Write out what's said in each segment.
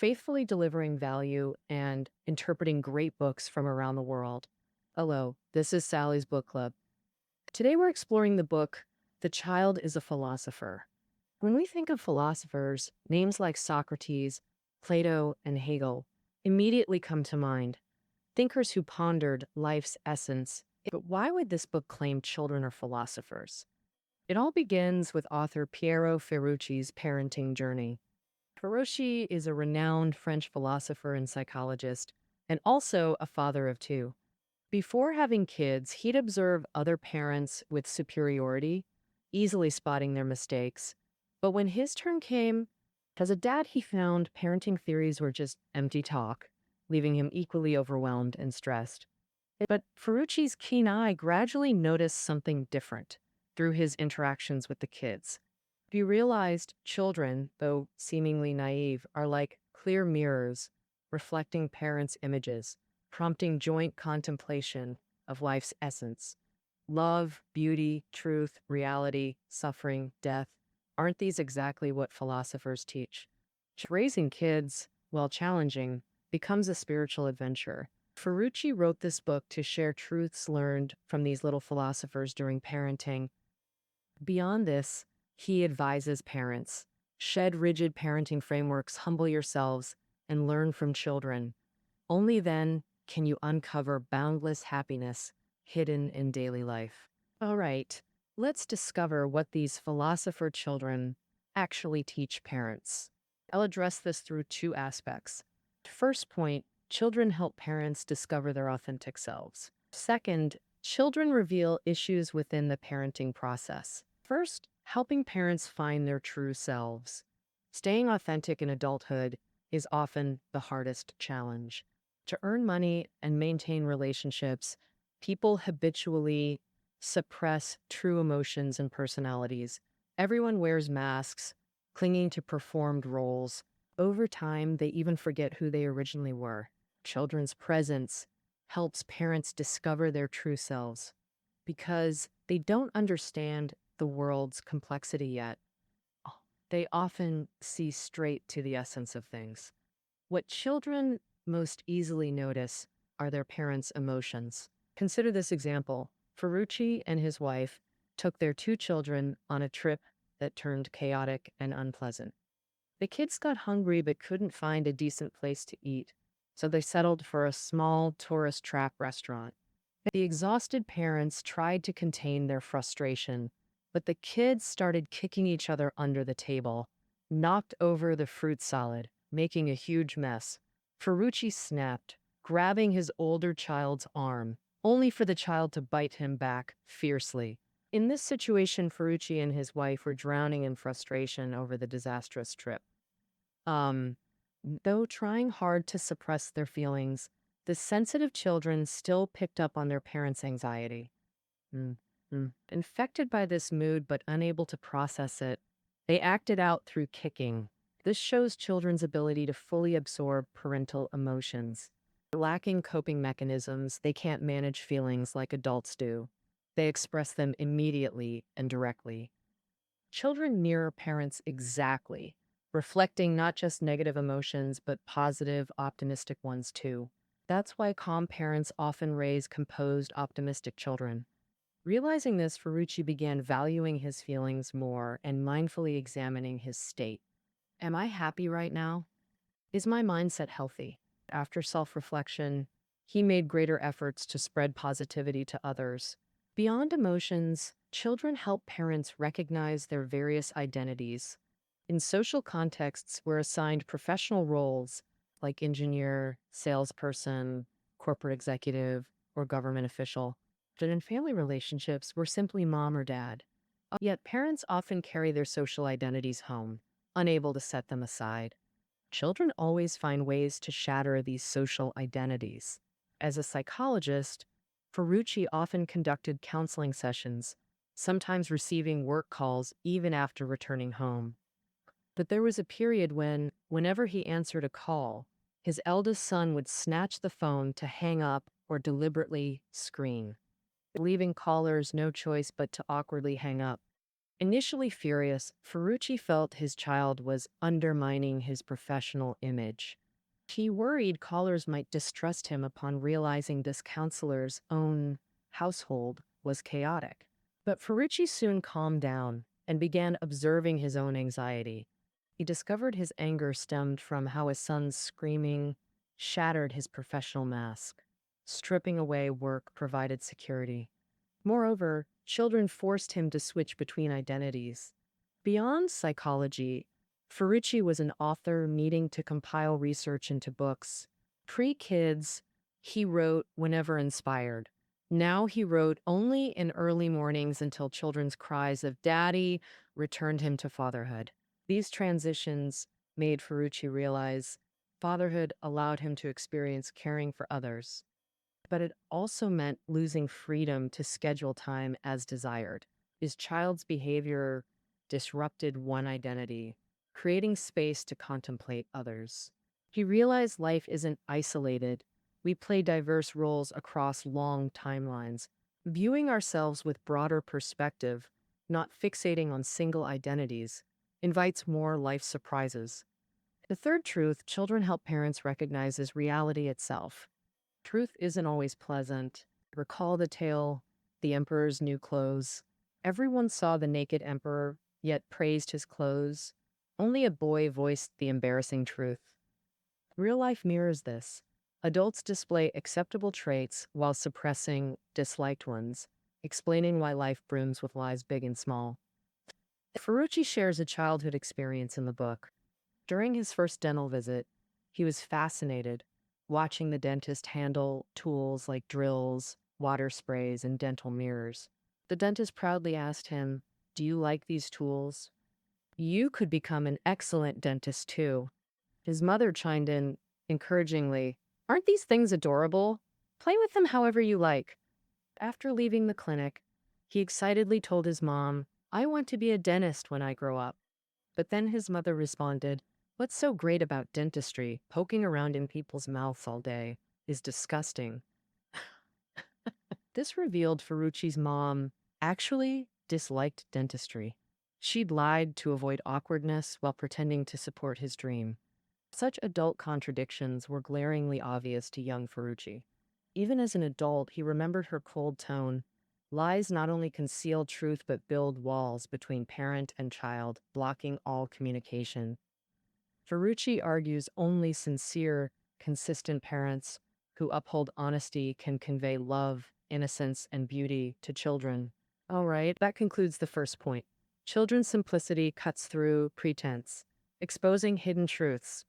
faithfully delivering value and interpreting great books from around the world. Hello, this is Sally's Book Club. Today we're exploring the book The Child is a Philosopher. When we think of philosophers, names like Socrates, Plato, and Hegel immediately come to mind, thinkers who pondered life's essence. But why would this book claim children are philosophers? It all begins with author Piero Ferrucci's parenting journey. Ferrucci is a renowned French philosopher and psychologist, and also a father of two. Before having kids, he'd observe other parents with superiority, easily spotting their mistakes. But when his turn came, as a dad, he found parenting theories were just empty talk, leaving him equally overwhelmed and stressed. But Ferrucci's keen eye gradually noticed something different through his interactions with the kids. He realized children, though seemingly naive, are like clear mirrors, reflecting parents' images, prompting joint contemplation of life's essence. Love, beauty, truth, reality, suffering, death. Aren't these exactly what philosophers teach? Raising kids, while challenging, becomes a spiritual adventure. Ferrucci wrote this book to share truths learned from these little philosophers during parenting. Beyond this, he advises parents, shed rigid parenting frameworks, humble yourselves, and learn from children. Only then can you uncover boundless happiness hidden in daily life. All right, let's discover what these philosopher children actually teach parents. I'll address this through two aspects. First point, children help parents discover their authentic selves. Second, children reveal issues within the parenting process. First, helping parents find their true selves. Staying authentic in adulthood is often the hardest challenge. To earn money and maintain relationships, people habitually suppress true emotions and personalities. Everyone wears masks, clinging to performed roles. Over time, they even forget who they originally were. Children's presence helps parents discover their true selves because they don't understand the world's complexity yet. They often see straight to the essence of things. What children most easily notice are their parents' emotions. Consider this example. Ferrucci and his wife took their two children on a trip that turned chaotic and unpleasant. The kids got hungry but couldn't find a decent place to eat, so they settled for a small tourist trap restaurant. The exhausted parents tried to contain their frustration, but the kids started kicking each other under the table, knocked over the fruit salad, making a huge mess. Ferrucci snapped, grabbing his older child's arm, only for the child to bite him back fiercely. In this situation, Ferrucci and his wife were drowning in frustration over the disastrous trip. Though trying hard to suppress their feelings, the sensitive children still picked up on their parents' anxiety. Mm, Infected by this mood but unable to process it, they acted out through kicking. This shows children's ability to fully absorb parental emotions. Lacking coping mechanisms, they can't manage feelings like adults do. They express them immediately and directly. Children mirror parents exactly, reflecting not just negative emotions, but positive, optimistic ones too. That's why calm parents often raise composed, optimistic children. Realizing this, Ferrucci began valuing his feelings more and mindfully examining his state. Am I happy right now? Is my mindset healthy? After self-reflection, he made greater efforts to spread positivity to others. Beyond emotions, children help parents recognize their various identities. In social contexts, we're assigned professional roles like engineer, salesperson, corporate executive, or government official. But in family relationships, we're simply mom or dad. Yet parents often carry their social identities home, unable to set them aside. Children always find ways to shatter these social identities. As a psychologist, Ferrucci often conducted counseling sessions, sometimes receiving work calls even after returning home. But there was a period when, whenever he answered a call, his eldest son would snatch the phone to hang up or deliberately scream, leaving callers no choice but to awkwardly hang up. Initially furious, Ferrucci felt his child was undermining his professional image. He worried callers might distrust him upon realizing this counselor's own household was chaotic. But Ferrucci soon calmed down and began observing his own anxiety. He discovered his anger stemmed from how his son's screaming shattered his professional mask. Stripping away work provided security. Moreover, children forced him to switch between identities. Beyond psychology, Ferrucci was an author needing to compile research into books. Pre-kids, he wrote whenever inspired. Now he wrote only in early mornings until children's cries of "Daddy" returned him to fatherhood. These transitions made Ferrucci realize fatherhood allowed him to experience caring for others, but it also meant losing freedom to schedule time as desired. His child's behavior disrupted one identity, creating space to contemplate others. He realized life isn't isolated. We play diverse roles across long timelines, viewing ourselves with broader perspective, not fixating on single identities, invites more life surprises. The third truth children help parents recognize is reality itself. Truth isn't always pleasant. Recall the tale, The Emperor's New Clothes. Everyone saw the naked emperor, yet praised his clothes. Only a boy voiced the embarrassing truth. Real life mirrors this. Adults display acceptable traits while suppressing disliked ones, explaining why life brooms with lies big and small. Ferrucci shares a childhood experience in the book. During his first dental visit, he was fascinated, watching the dentist handle tools like drills, water sprays, and dental mirrors. The dentist proudly asked him, "Do you like these tools? You could become an excellent dentist too." His mother chimed in encouragingly, "Aren't these things adorable? Play with them however you like." After leaving the clinic, he excitedly told his mom, "I want to be a dentist when I grow up." But then his mother responded, "What's so great about dentistry? Poking around in people's mouths all day is disgusting." This revealed Ferrucci's mom actually disliked dentistry. She'd lied to avoid awkwardness while pretending to support his dream. Such adult contradictions were glaringly obvious to young Ferrucci. Even as an adult, he remembered her cold tone. Lies not only conceal truth but build walls between parent and child, blocking all communication. Ferrucci argues only sincere, consistent parents who uphold honesty can convey love, innocence, and beauty to children. All right, that concludes the first point. Children's simplicity cuts through pretense, exposing hidden truths.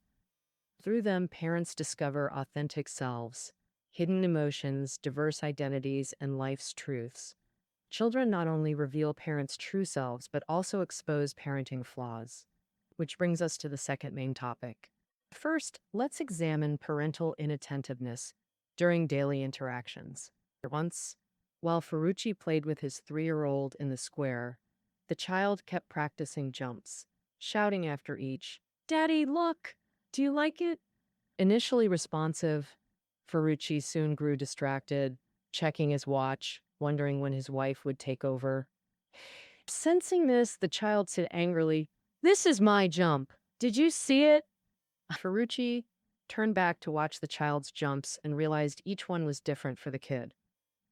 Through them, parents discover authentic selves, hidden emotions, diverse identities, and life's truths. Children not only reveal parents' true selves, but also expose parenting flaws. Which brings us to the second main topic. First, let's examine parental inattentiveness during daily interactions. Once, while Ferrucci played with his 3-year-old in the square, the child kept practicing jumps, shouting after each, "Daddy, look! Do you like it?" Initially responsive, Ferrucci soon grew distracted, checking his watch, wondering when his wife would take over. Sensing this, the child said angrily, "This is my jump. Did you see it?" Ferrucci turned back to watch the child's jumps and realized each one was different for the kid.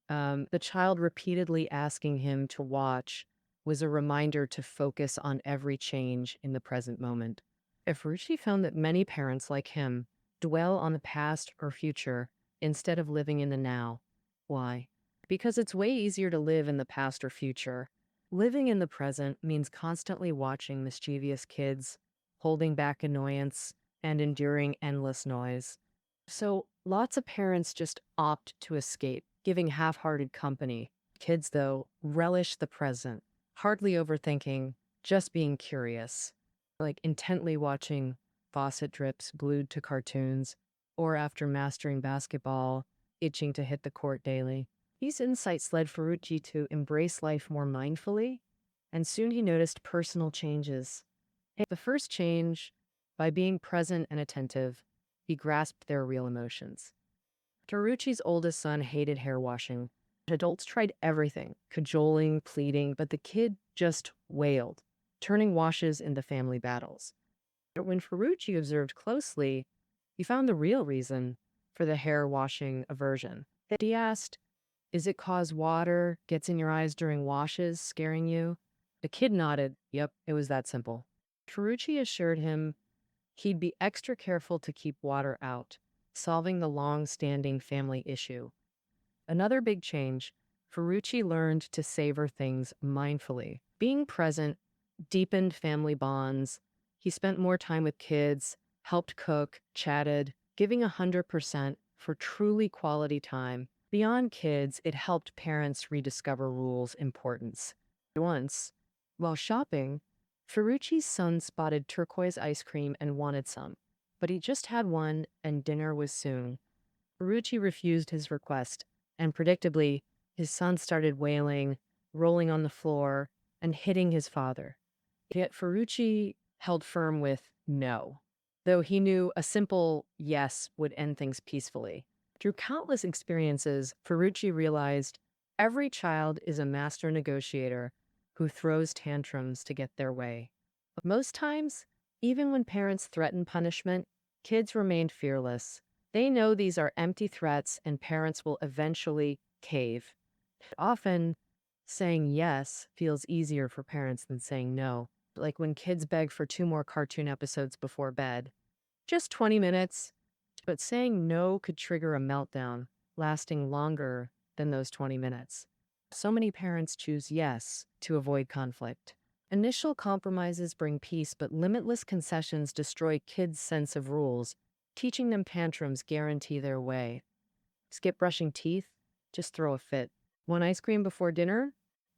The child repeatedly asking him to watch was a reminder to focus on every change in the present moment. Ferrucci found that many parents like him dwell on the past or future instead of living in the now. Why? Because it's way easier to live in the past or future. Living in the present means constantly watching mischievous kids, holding back annoyance, and enduring endless noise. So lots of parents just opt to escape, giving half-hearted company. Kids, though, relish the present, hardly overthinking, just being curious, like intently watching faucet drips glued to cartoons, or after mastering basketball, itching to hit the court daily. These insights led Ferrucci to embrace life more mindfully, and soon he noticed personal changes. The first change, by being present and attentive, he grasped their real emotions. Ferrucci's oldest son hated hair washing. Adults tried everything, cajoling, pleading, but the kid just wailed, turning washes into family battles. But when Ferrucci observed closely, he found the real reason for the hair washing aversion. He asked, "Is it cause water gets in your eyes during washes scaring you?" The kid nodded. Yep, it was that simple. Ferrucci assured him he'd be extra careful to keep water out, solving the long-standing family issue. Another big change, Ferrucci learned to savor things mindfully. Being present deepened family bonds. He spent more time with kids, helped cook, chatted, giving 100% for truly quality time. Beyond kids, it helped parents rediscover rules' importance. Once, while shopping, Ferrucci's son spotted turquoise ice cream and wanted some, but he just had one and dinner was soon. Ferrucci refused his request, and predictably, his son started wailing, rolling on the floor, and hitting his father. Yet Ferrucci held firm with no, though he knew a simple yes would end things peacefully. Through countless experiences, Ferrucci realized every child is a master negotiator who throws tantrums to get their way. But most times, even when parents threaten punishment, kids remain fearless. They know these are empty threats and parents will eventually cave. Often, saying yes feels easier for parents than saying no. Like when kids beg for 2 more cartoon episodes before bed. Just 20 minutes, but saying no could trigger a meltdown, lasting longer than those 20 minutes. So many parents choose yes to avoid conflict. Initial compromises bring peace, but limitless concessions destroy kids' sense of rules. Teaching them tantrums guarantee their way. Skip brushing teeth, just throw a fit. Want ice cream before dinner?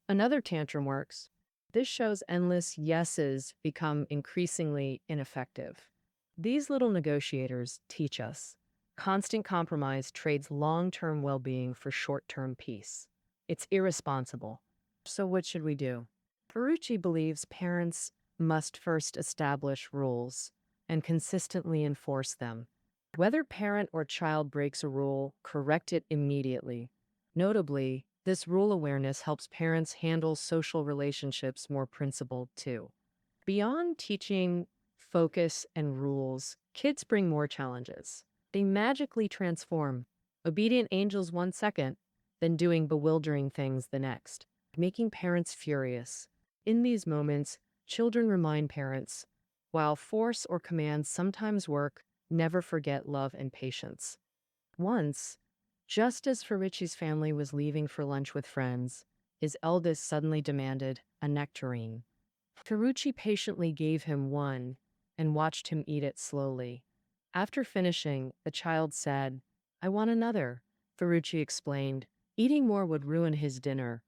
Another tantrum works. This shows endless yeses become increasingly ineffective. These little negotiators teach us constant compromise trades long-term well-being for short-term peace. It's irresponsible. So what should we do? Ferrucci believes parents must first establish rules and consistently enforce them. Whether parent or child breaks a rule, correct it immediately. Notably, this rule awareness helps parents handle social relationships more principled too. Beyond teaching focus and rules, kids bring more challenges. They magically transform, obedient angels 1 second, then doing bewildering things the next, making parents furious. In these moments, children remind parents, while force or commands sometimes work, never forget love and patience. Once, just as Ferrucci's family was leaving for lunch with friends, his eldest suddenly demanded a nectarine. Ferrucci patiently gave him one and watched him eat it slowly. After finishing, the child said, "I want another," Ferrucci explained. Eating more would ruin his dinner,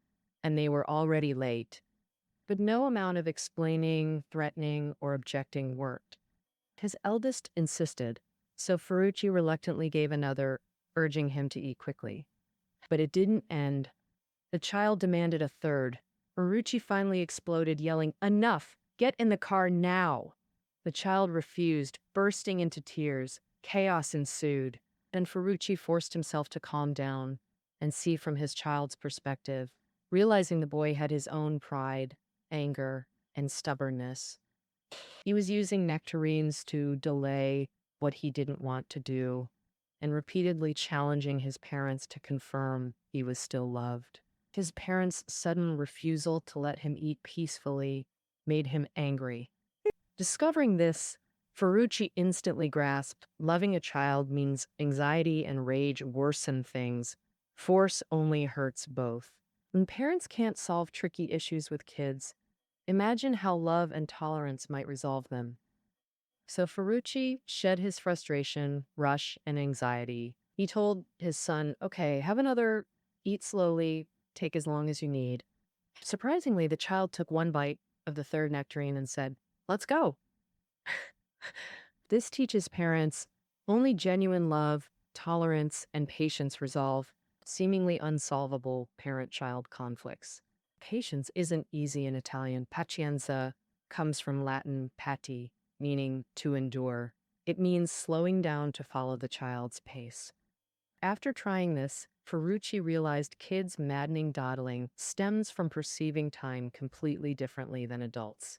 and they were already late. But no amount of explaining, threatening, or objecting worked. His eldest insisted, so Ferrucci reluctantly gave another, urging him to eat quickly. But it didn't end. The child demanded a third. Ferrucci finally exploded, yelling, "Enough! Get in the car now!" The child refused, bursting into tears. Chaos ensued. Then Ferrucci forced himself to calm down and see from his child's perspective, realizing the boy had his own pride, anger, and stubbornness. He was using nectarines to delay what he didn't want to do and repeatedly challenging his parents to confirm he was still loved. His parents' sudden refusal to let him eat peacefully made him angry. Discovering this, Ferrucci instantly grasped loving a child means anxiety and rage worsen things. Force only hurts both. When parents can't solve tricky issues with kids, imagine how love and tolerance might resolve them. So Ferrucci shed his frustration, rush, and anxiety. He told his son, "Okay, have another, eat slowly, take as long as you need." Surprisingly, the child took one bite of the third nectarine and said, "Let's go." This teaches parents only genuine love, tolerance, and patience resolve seemingly unsolvable parent-child conflicts. Patience isn't easy in Italian. Pazienza comes from Latin pati, meaning to endure. It means slowing down to follow the child's pace. After trying this, Ferrucci realized kids' maddening dawdling stems from perceiving time completely differently than adults.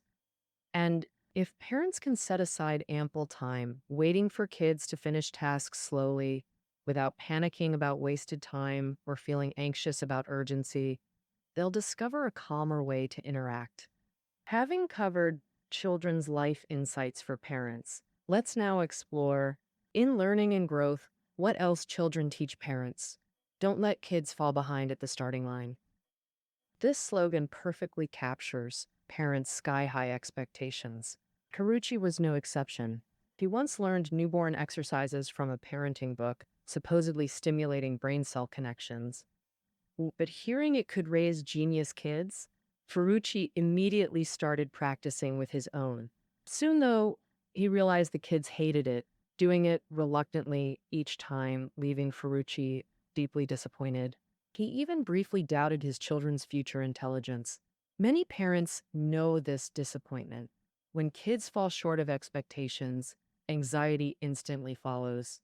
And if parents can set aside ample time, waiting for kids to finish tasks slowly, without panicking about wasted time or feeling anxious about urgency, they'll discover a calmer way to interact. Having covered children's life insights for parents, let's now explore in learning and growth what else children teach parents. Don't let kids fall behind at the starting line. This slogan perfectly captures parents' sky high expectations. Carucci was no exception. He once learned newborn exercises from a parenting book, supposedly stimulating brain cell connections. But hearing it could raise genius kids, Ferrucci immediately started practicing with his own. Soon, though, he realized the kids hated it, doing it reluctantly each time, leaving Ferrucci deeply disappointed. He even briefly doubted his children's future intelligence. Many parents know this disappointment. When kids fall short of expectations, anxiety instantly follows.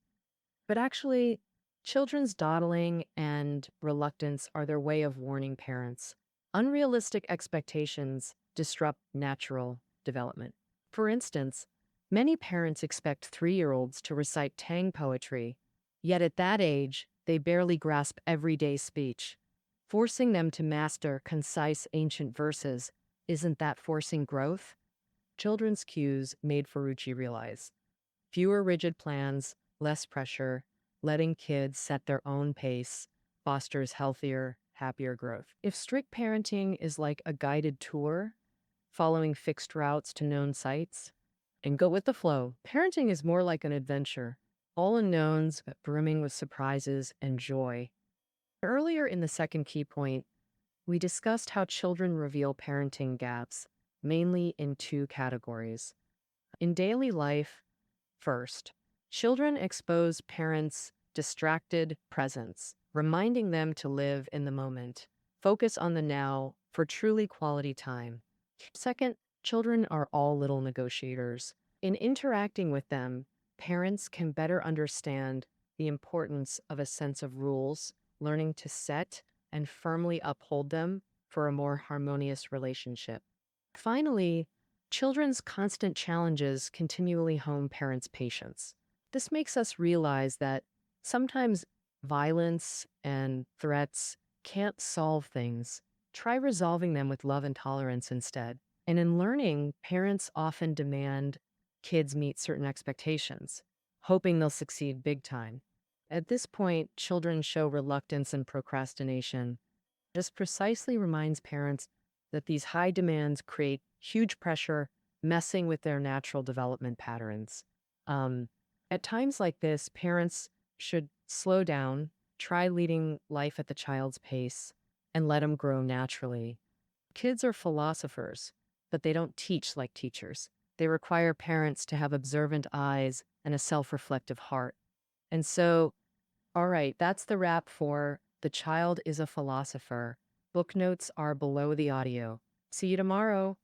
But actually, children's dawdling and reluctance are their way of warning parents. Unrealistic expectations disrupt natural development. For instance, many parents expect 3-year-olds to recite Tang poetry, yet at that age, they barely grasp everyday speech. Forcing them to master concise ancient verses, isn't that forcing growth? Children's cues made Ferrucci realize. Fewer rigid plans, less pressure, letting kids set their own pace fosters healthier, happier growth. If strict parenting is like a guided tour, following fixed routes to known sites, and go with the flow, parenting is more like an adventure, all unknowns, but brimming with surprises and joy. Earlier in the second key point, we discussed how children reveal parenting gaps, mainly in two categories. In daily life, first, children expose parents' distracted presence, reminding them to live in the moment, focus on the now for truly quality time. Second, children are all little negotiators. In interacting with them, parents can better understand the importance of a sense of rules, learning to set and firmly uphold them for a more harmonious relationship. Finally, children's constant challenges continually hone parents' patience. This makes us realize that sometimes violence and threats can't solve things. Try resolving them with love and tolerance instead. And in learning, parents often demand kids meet certain expectations, hoping they'll succeed big time. At this point, children show reluctance and procrastination. This precisely reminds parents that these high demands create huge pressure, messing with their natural development patterns. At times like this, parents should slow down, try leading life at the child's pace, and let them grow naturally. Kids are philosophers, but they don't teach like teachers. They require parents to have observant eyes and a self-reflective heart. And so, all right, that's the wrap for The Child is a Philosopher. Book notes are below the audio. See you tomorrow.